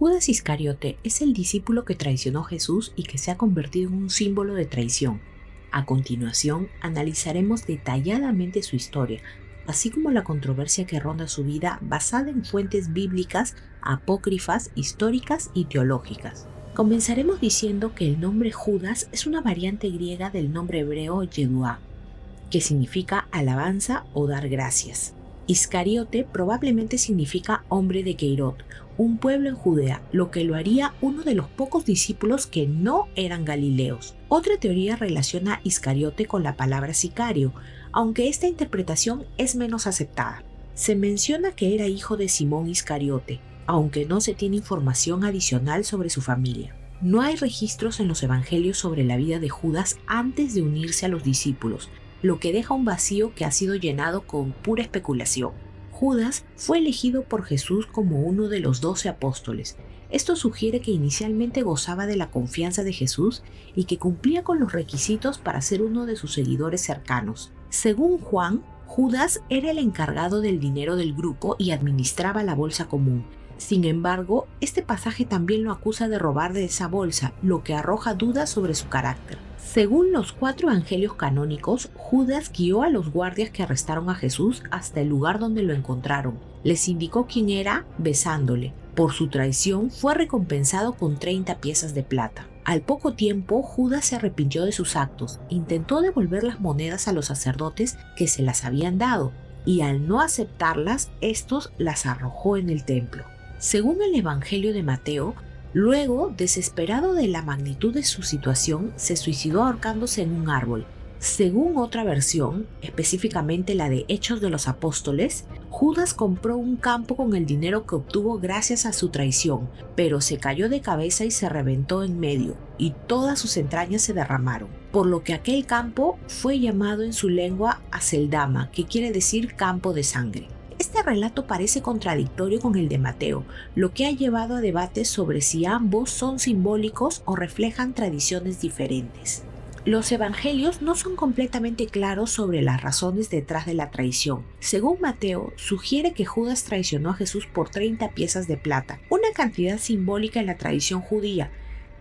Judas Iscariote es el discípulo que traicionó a Jesús y que se ha convertido en un símbolo de traición. A continuación, analizaremos detalladamente su historia, así como la controversia que ronda su vida basada en fuentes bíblicas, apócrifas, históricas y teológicas. Comenzaremos diciendo que el nombre Judas es una variante griega del nombre hebreo Yeduá, que significa alabanza o dar gracias. Iscariote probablemente significa hombre de Keirot, un pueblo en Judea, lo que lo haría uno de los pocos discípulos que no eran galileos. Otra teoría relaciona Iscariote con la palabra sicario, aunque esta interpretación es menos aceptada. Se menciona que era hijo de Simón Iscariote, aunque no se tiene información adicional sobre su familia. No hay registros en los evangelios sobre la vida de Judas antes de unirse a los discípulos, lo que deja un vacío que ha sido llenado con pura especulación. Judas fue elegido por Jesús como uno de los 12 apóstoles. Esto sugiere que inicialmente gozaba de la confianza de Jesús y que cumplía con los requisitos para ser uno de sus seguidores cercanos. Según Juan, Judas era el encargado del dinero del grupo y administraba la bolsa común. Sin embargo, este pasaje también lo acusa de robar de esa bolsa, lo que arroja dudas sobre su carácter. Según los 4 evangelios canónicos, Judas guió a los guardias que arrestaron a Jesús hasta el lugar donde lo encontraron. Les indicó quién era besándole. Por su traición fue recompensado con 30 piezas de plata. Al poco tiempo, Judas se arrepintió de sus actos, intentó devolver las monedas a los sacerdotes que se las habían dado, y al no aceptarlas, estos las arrojó en el templo. Según el Evangelio de Mateo, luego, desesperado de la magnitud de su situación, se suicidó ahorcándose en un árbol. Según otra versión, específicamente la de Hechos de los Apóstoles, Judas compró un campo con el dinero que obtuvo gracias a su traición, pero se cayó de cabeza y se reventó en medio, y todas sus entrañas se derramaron, por lo que aquel campo fue llamado en su lengua Aceldama, que quiere decir campo de sangre. Este relato parece contradictorio con el de Mateo, lo que ha llevado a debates sobre si ambos son simbólicos o reflejan tradiciones diferentes. Los evangelios no son completamente claros sobre las razones detrás de la traición. Según Mateo, sugiere que Judas traicionó a Jesús por 30 piezas de plata, una cantidad simbólica en la tradición judía,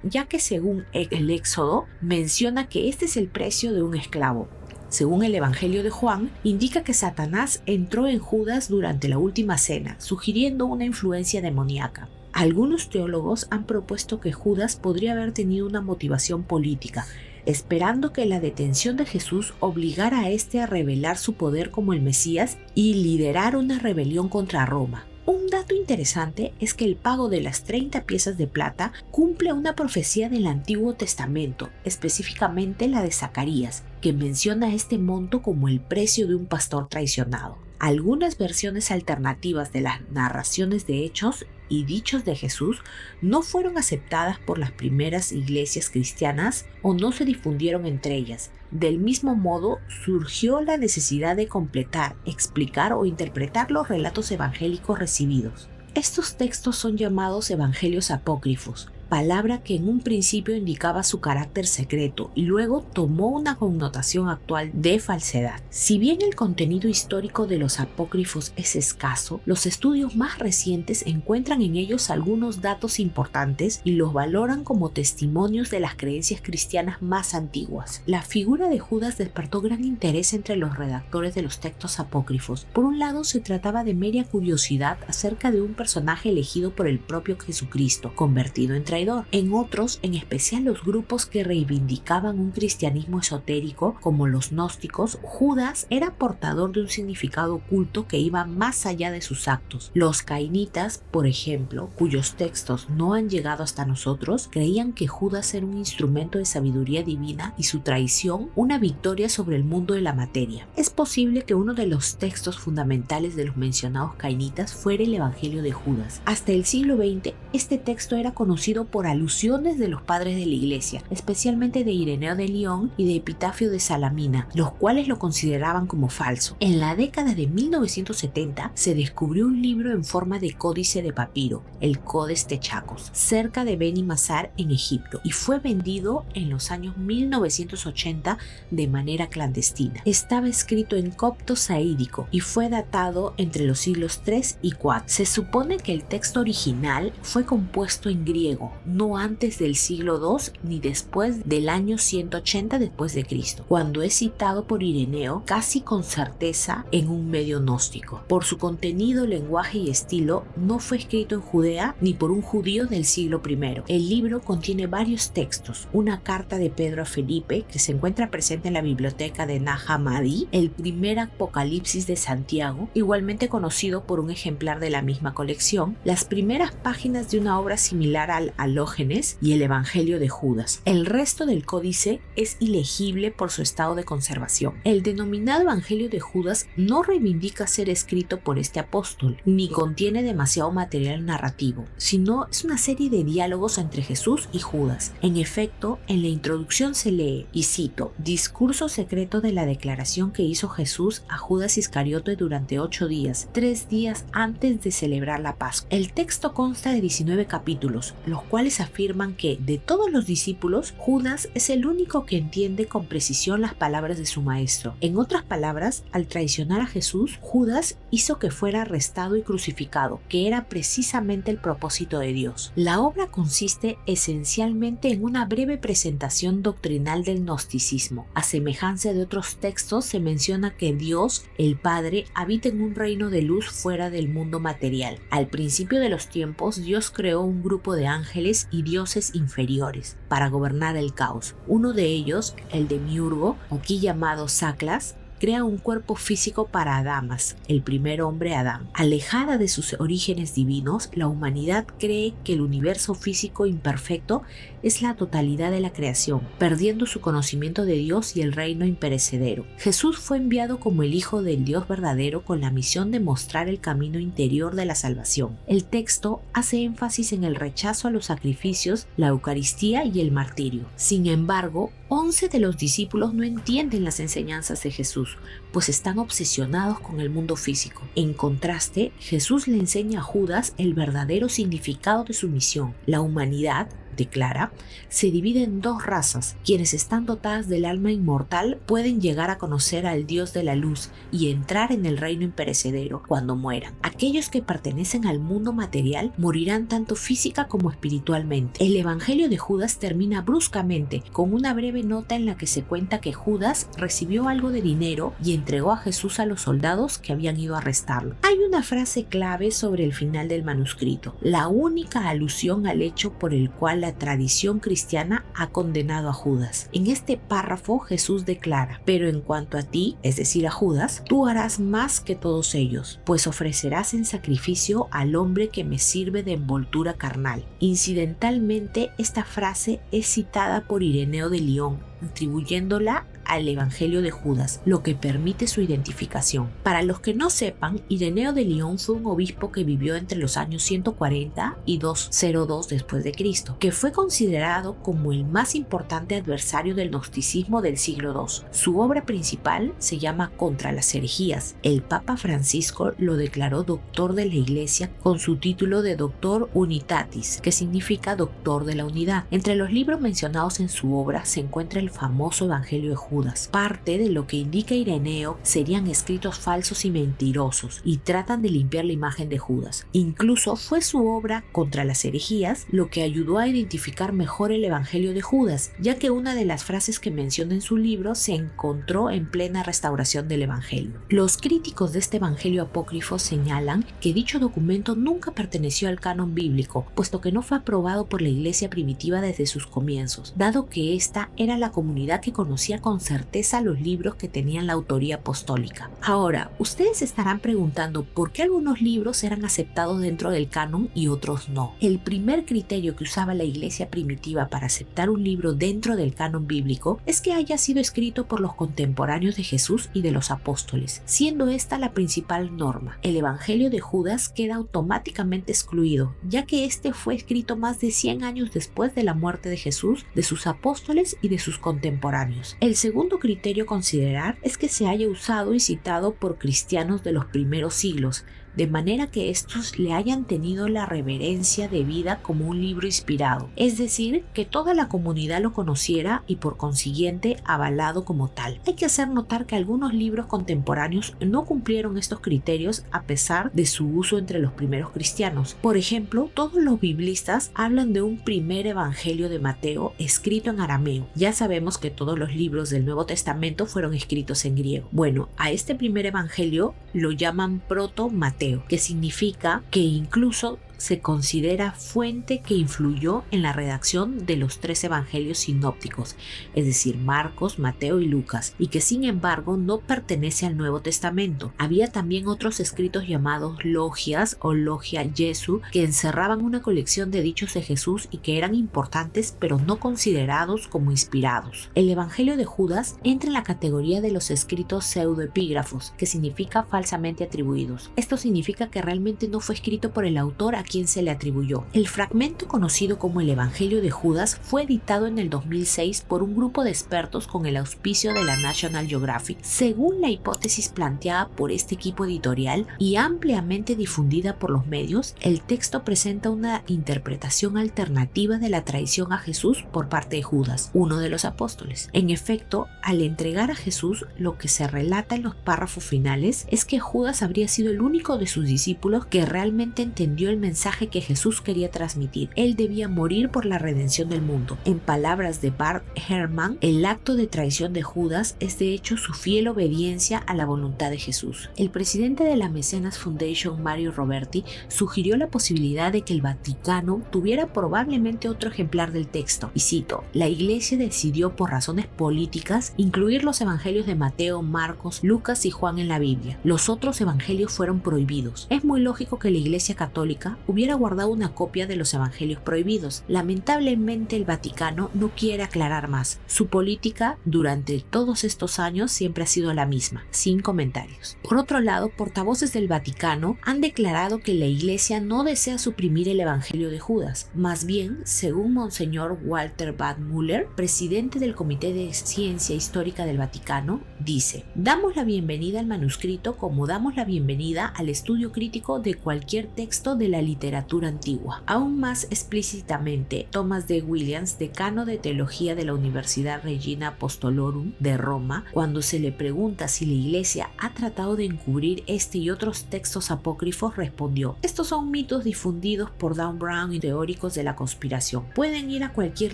ya que según el Éxodo menciona que este es el precio de un esclavo. Según el Evangelio de Juan, indica que Satanás entró en Judas durante la última cena, sugiriendo una influencia demoníaca. Algunos teólogos han propuesto que Judas podría haber tenido una motivación política, esperando que la detención de Jesús obligara a este a revelar su poder como el Mesías y liderar una rebelión contra Roma. Un dato interesante es que el pago de las 30 piezas de plata cumple una profecía del Antiguo Testamento, específicamente la de Zacarías, que menciona este monto como el precio de un pastor traicionado. Algunas versiones alternativas de las narraciones de hechos y dichos de Jesús no fueron aceptadas por las primeras iglesias cristianas o no se difundieron entre ellas. Del mismo modo, surgió la necesidad de completar, explicar o interpretar los relatos evangélicos recibidos. Estos textos son llamados evangelios apócrifos, palabra que en un principio indicaba su carácter secreto y luego tomó una connotación actual de falsedad. Si bien el contenido histórico de los apócrifos es escaso, los estudios más recientes encuentran en ellos algunos datos importantes y los valoran como testimonios de las creencias cristianas más antiguas. La figura de Judas despertó gran interés entre los redactores de los textos apócrifos. Por un lado, se trataba de mera curiosidad acerca de un personaje elegido por el propio Jesucristo, convertido en traidor. En otros, en especial los grupos que reivindicaban un cristianismo esotérico, como los gnósticos, Judas era portador de un significado oculto que iba más allá de sus actos. Los cainitas, por ejemplo, cuyos textos no han llegado hasta nosotros, creían que Judas era un instrumento de sabiduría divina y su traición una victoria sobre el mundo de la materia. Es posible que uno de los textos fundamentales de los mencionados cainitas fuera el Evangelio de Judas. Hasta el siglo XX, este texto era conocido por alusiones de los padres de la Iglesia, especialmente de Ireneo de León y de Epitafio de Salamina, los cuales lo consideraban como falso. En la década de 1970 se descubrió un libro en forma de códice de papiro, el Codex Techakos, cerca de Beni Mazar en Egipto, y fue vendido en los años 1980 de manera clandestina. Estaba escrito en copto saídico y fue datado entre los siglos 3 y 4. Se supone que el texto original fue compuesto en griego, no antes del siglo II ni después del año 180 después de Cristo, cuando es citado por Ireneo casi con certeza en un medio gnóstico. Por su contenido, lenguaje y estilo, no fue escrito en Judea ni por un judío del siglo I. El libro contiene varios textos, una carta de Pedro a Felipe que se encuentra presente en la biblioteca de Nag Hammadi, el primer Apocalipsis de Santiago, igualmente conocido por un ejemplar de la misma colección, las primeras páginas de una obra similar al Alógenes y el Evangelio de Judas. El resto del códice es ilegible por su estado de conservación. El denominado Evangelio de Judas no reivindica ser escrito por este apóstol, ni contiene demasiado material narrativo, sino es una serie de diálogos entre Jesús y Judas. En efecto, en la introducción se lee, y cito, discurso secreto de la declaración que hizo Jesús a Judas Iscariote durante 8 días, 3 días antes de celebrar la Pascua. El texto consta de 19 capítulos, los cuales afirman que, de todos los discípulos, Judas es el único que entiende con precisión las palabras de su maestro. En otras palabras, al traicionar a Jesús, Judas hizo que fuera arrestado y crucificado, que era precisamente el propósito de Dios. La obra consiste esencialmente en una breve presentación doctrinal del gnosticismo. A semejanza de otros textos, se menciona que Dios, el Padre, habita en un reino de luz fuera del mundo material. Al principio de los tiempos, Dios creó un grupo de ángeles y dioses inferiores para gobernar el caos. Uno de ellos, el demiurgo, aquí llamado Saclas, crea un cuerpo físico para Adamas, el primer hombre Adán. Alejada de sus orígenes divinos, la humanidad cree que el universo físico imperfecto es la totalidad de la creación, perdiendo su conocimiento de Dios y el reino imperecedero. Jesús fue enviado como el Hijo del Dios verdadero con la misión de mostrar el camino interior de la salvación. El texto hace énfasis en el rechazo a los sacrificios, la Eucaristía y el martirio. Sin embargo, 11 de los discípulos no entienden las enseñanzas de Jesús, pues están obsesionados con el mundo físico. En contraste, Jesús le enseña a Judas el verdadero significado de su misión. La humanidad, declara, se divide en 2 razas. Quienes están dotadas del alma inmortal pueden llegar a conocer al Dios de la luz y entrar en el reino imperecedero cuando mueran. Aquellos que pertenecen al mundo material morirán tanto física como espiritualmente. El Evangelio de Judas termina bruscamente con una breve nota en la que se cuenta que Judas recibió algo de dinero y entregó a Jesús a los soldados que habían ido a arrestarlo. Hay una frase clave sobre el final del manuscrito, la única alusión al hecho por el cual la tradición cristiana ha condenado a Judas. En este párrafo Jesús declara, pero en cuanto a ti, es decir a Judas, tú harás más que todos ellos, pues ofrecerás en sacrificio al hombre que me sirve de envoltura carnal. Incidentalmente, esta frase es citada por Ireneo de León, atribuyéndola al Evangelio de Judas, lo que permite su identificación. Para los que no sepan, Ireneo de León fue un obispo que vivió entre los años 140 y 202 después de Cristo, que fue considerado como el más importante adversario del gnosticismo del siglo II. Su obra principal se llama Contra las herejías. El Papa Francisco lo declaró doctor de la Iglesia con su título de Doctor Unitatis, que significa doctor de la unidad. Entre los libros mencionados en su obra se encuentra el famoso Evangelio de Judas. Parte de lo que indica Ireneo serían escritos falsos y mentirosos y tratan de limpiar la imagen de Judas. Incluso fue su obra Contra las herejías lo que ayudó a identificar mejor el Evangelio de Judas, ya que una de las frases que menciona en su libro se encontró en plena restauración del Evangelio. Los críticos de este Evangelio apócrifo señalan que dicho documento nunca perteneció al canon bíblico, puesto que no fue aprobado por la Iglesia primitiva desde sus comienzos, dado que esta era la comunidad que conocía con certeza los libros que tenían la autoría apostólica. Ahora, ustedes estarán preguntando por qué algunos libros eran aceptados dentro del canon y otros no. El primer criterio que usaba la iglesia primitiva para aceptar un libro dentro del canon bíblico es que haya sido escrito por los contemporáneos de Jesús y de los apóstoles, siendo esta la principal norma. El Evangelio de Judas queda automáticamente excluido, ya que este fue escrito más de 100 años después de la muerte de Jesús, de sus apóstoles y de sus contemporáneos. El segundo criterio a considerar es que se haya usado y citado por cristianos de los primeros siglos, de manera que estos le hayan tenido la reverencia debida como un libro inspirado, es decir, que toda la comunidad lo conociera y por consiguiente avalado como tal. Hay que hacer notar que algunos libros contemporáneos no cumplieron estos criterios a pesar de su uso entre los primeros cristianos. Por ejemplo, todos los biblistas hablan de un primer evangelio de Mateo escrito en arameo. Ya sabemos que todos los libros del Nuevo Testamento fueron escritos en griego. Bueno, a este primer evangelio lo llaman proto-Mateo, que significa que incluso se considera fuente que influyó en la redacción de los 3 evangelios sinópticos, es decir, Marcos, Mateo y Lucas, y que sin embargo no pertenece al Nuevo Testamento. Había también otros escritos llamados logias o logia Jesu, que encerraban una colección de dichos de Jesús y que eran importantes pero no considerados como inspirados. El Evangelio de Judas entra en la categoría de los escritos pseudoepígrafos, que significa falsamente atribuidos. Esto significa que realmente no fue escrito por el autor a quien se le atribuyó. El fragmento conocido como el Evangelio de Judas fue editado en el 2006 por un grupo de expertos con el auspicio de la National Geographic. Según la hipótesis planteada por este equipo editorial y ampliamente difundida por los medios, el texto presenta una interpretación alternativa de la traición a Jesús por parte de Judas, uno de los apóstoles. En efecto, al entregar a Jesús, lo que se relata en los párrafos finales es que Judas habría sido el único de sus discípulos que realmente entendió el mensaje que Jesús quería transmitir. Él debía morir por la redención del mundo. En palabras de Bart Ehrman, el acto de traición de Judas es de hecho su fiel obediencia a la voluntad de Jesús. El presidente de la Mecenas Foundation, Mario Roberti, sugirió la posibilidad de que el Vaticano tuviera probablemente otro ejemplar del texto. Y cito: la Iglesia decidió por razones políticas incluir los evangelios de Mateo, Marcos, Lucas y Juan en la Biblia. Los otros evangelios fueron prohibidos. Es muy lógico que la Iglesia Católica hubiera guardado una copia de los evangelios prohibidos. Lamentablemente el Vaticano no quiere aclarar más. Su política durante todos estos años siempre ha sido la misma, sin comentarios. Por otro lado, portavoces del Vaticano han declarado que la Iglesia no desea suprimir el evangelio de Judas. Más bien, según Monseñor Walter Badmüller, presidente del Comité de Ciencia Histórica del Vaticano, dice: damos la bienvenida al manuscrito como damos la bienvenida al estudio crítico de cualquier texto de la literatura antigua. Aún más explícitamente, Thomas D. Williams, decano de teología de la Universidad Regina Apostolorum de Roma, cuando se le pregunta si la Iglesia ha tratado de encubrir este y otros textos apócrifos, respondió: estos son mitos difundidos por Dan Brown y teóricos de la conspiración. Pueden ir a cualquier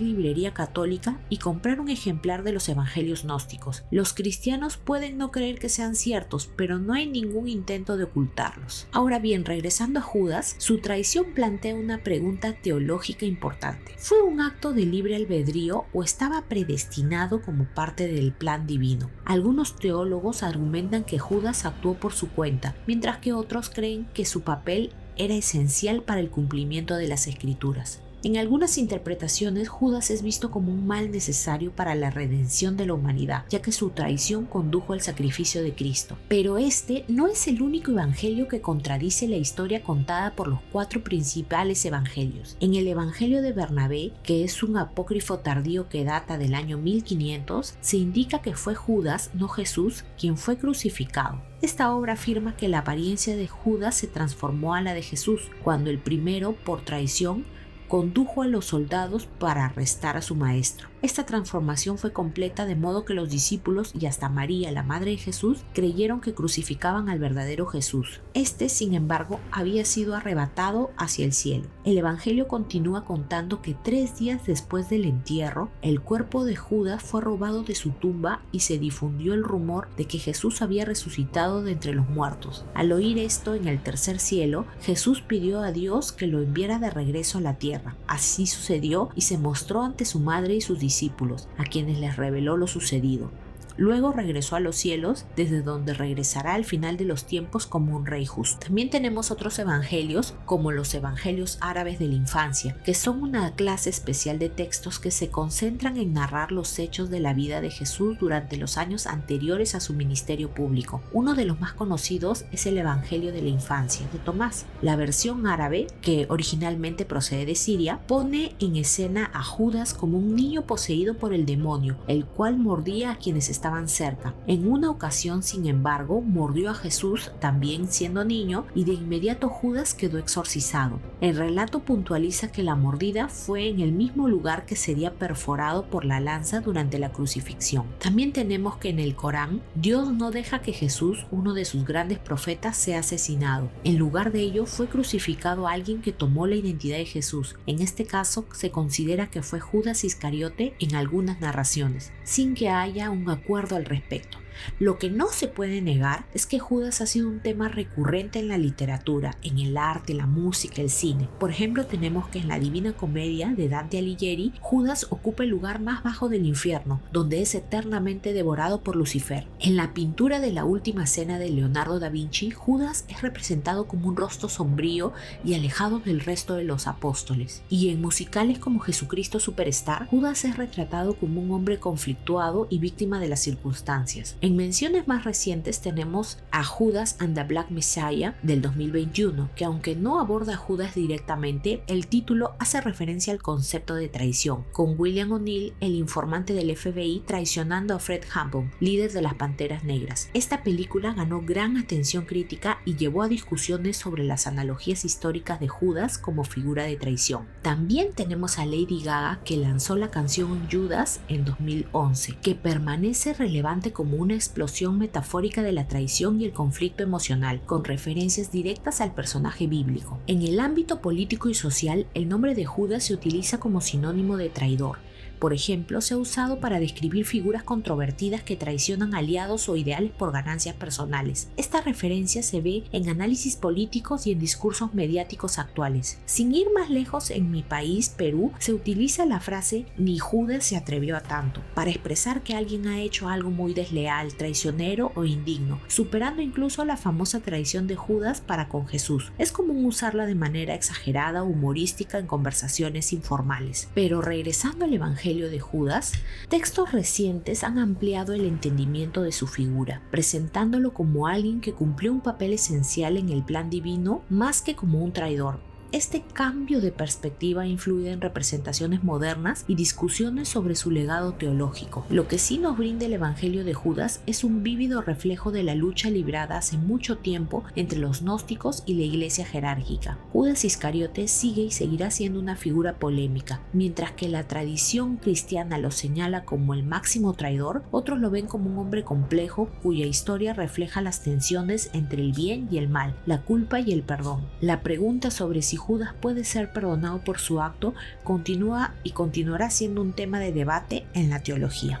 librería católica y comprar un ejemplar de los evangelios gnósticos. Los cristianos pueden no creer que sean ciertos, pero no hay ningún intento de ocultarlos. Ahora bien, regresando a Judas, su traición plantea una pregunta teológica importante. ¿Fue un acto de libre albedrío o estaba predestinado como parte del plan divino? Algunos teólogos argumentan que Judas actuó por su cuenta, mientras que otros creen que su papel era esencial para el cumplimiento de las Escrituras. En algunas interpretaciones, Judas es visto como un mal necesario para la redención de la humanidad, ya que su traición condujo al sacrificio de Cristo. Pero este no es el único evangelio que contradice la historia contada por los 4 principales evangelios. En el Evangelio de Bernabé, que es un apócrifo tardío que data del año 1500, se indica que fue Judas, no Jesús, quien fue crucificado. Esta obra afirma que la apariencia de Judas se transformó a la de Jesús, cuando el primero, por traición, condujo a los soldados para arrestar a su maestro. Esta transformación fue completa de modo que los discípulos y hasta María, la madre de Jesús, creyeron que crucificaban al verdadero Jesús. Este, sin embargo, había sido arrebatado hacia el cielo. El Evangelio continúa contando que 3 días después del entierro, el cuerpo de Judas fue robado de su tumba y se difundió el rumor de que Jesús había resucitado de entre los muertos. Al oír esto, en el tercer cielo, Jesús pidió a Dios que lo enviara de regreso a la tierra. Así sucedió y se mostró ante su madre y sus discípulos, a quienes les reveló lo sucedido. Luego regresó a los cielos, desde donde regresará al final de los tiempos como un rey justo. También tenemos otros evangelios, como los evangelios árabes de la infancia, que son una clase especial de textos que se concentran en narrar los hechos de la vida de Jesús durante los años anteriores a su ministerio público. Uno de los más conocidos es el Evangelio de la Infancia de Tomás. La versión árabe, que originalmente procede de Siria, pone en escena a Judas como un niño poseído por el demonio, el cual mordía a quienes estaban cerca. En una ocasión, sin embargo, mordió a Jesús también siendo niño y de inmediato Judas quedó exorcizado. El relato puntualiza que la mordida fue en el mismo lugar que sería perforado por la lanza durante la crucifixión. También tenemos que en el Corán, Dios no deja que Jesús, uno de sus grandes profetas, sea asesinado. En lugar de ello, fue crucificado alguien que tomó la identidad de Jesús. En este caso, se considera que fue Judas Iscariote en algunas narraciones, sin que haya un acuerdo al respecto. Lo que no se puede negar es que Judas ha sido un tema recurrente en la literatura, en el arte, la música, el cine. Por ejemplo, tenemos que en la Divina Comedia de Dante Alighieri, Judas ocupa el lugar más bajo del infierno, donde es eternamente devorado por Lucifer. En la pintura de la Última Cena de Leonardo da Vinci, Judas es representado como un rostro sombrío y alejado del resto de los apóstoles. Y en musicales como Jesucristo Superstar, Judas es retratado como un hombre conflictuado y víctima de las circunstancias. En menciones más recientes tenemos a Judas and the Black Messiah del 2021, que aunque no aborda a Judas directamente, el título hace referencia al concepto de traición, con William O'Neill, el informante del FBI, traicionando a Fred Hampton, líder de las Panteras Negras. Esta película ganó gran atención crítica y llevó a discusiones sobre las analogías históricas de Judas como figura de traición. También tenemos a Lady Gaga, que lanzó la canción Judas en 2011, que permanece relevante como una explosión metafórica de la traición y el conflicto emocional, con referencias directas al personaje bíblico. En el ámbito político y social, el nombre de Judas se utiliza como sinónimo de traidor. Por ejemplo, se ha usado para describir figuras controvertidas que traicionan aliados o ideales por ganancias personales. Esta referencia se ve en análisis políticos y en discursos mediáticos actuales. Sin ir más lejos, en mi país, Perú, se utiliza la frase "ni Judas se atrevió a tanto" para expresar que alguien ha hecho algo muy desleal, traicionero o indigno, superando incluso la famosa traición de Judas para con Jesús. Es común usarla de manera exagerada o humorística en conversaciones informales. Pero regresando al Evangelio de Judas, textos recientes han ampliado el entendimiento de su figura, presentándolo como alguien que cumplió un papel esencial en el plan divino más que como un traidor. Este cambio de perspectiva influye en representaciones modernas y discusiones sobre su legado teológico. Lo que sí nos brinda el Evangelio de Judas es un vívido reflejo de la lucha librada hace mucho tiempo entre los gnósticos y la iglesia jerárquica. Judas Iscariote sigue y seguirá siendo una figura polémica. Mientras que la tradición cristiana lo señala como el máximo traidor, otros lo ven como un hombre complejo cuya historia refleja las tensiones entre el bien y el mal, la culpa y el perdón. La pregunta sobre si Judas puede ser perdonado por su acto continúa y continuará siendo un tema de debate en la teología.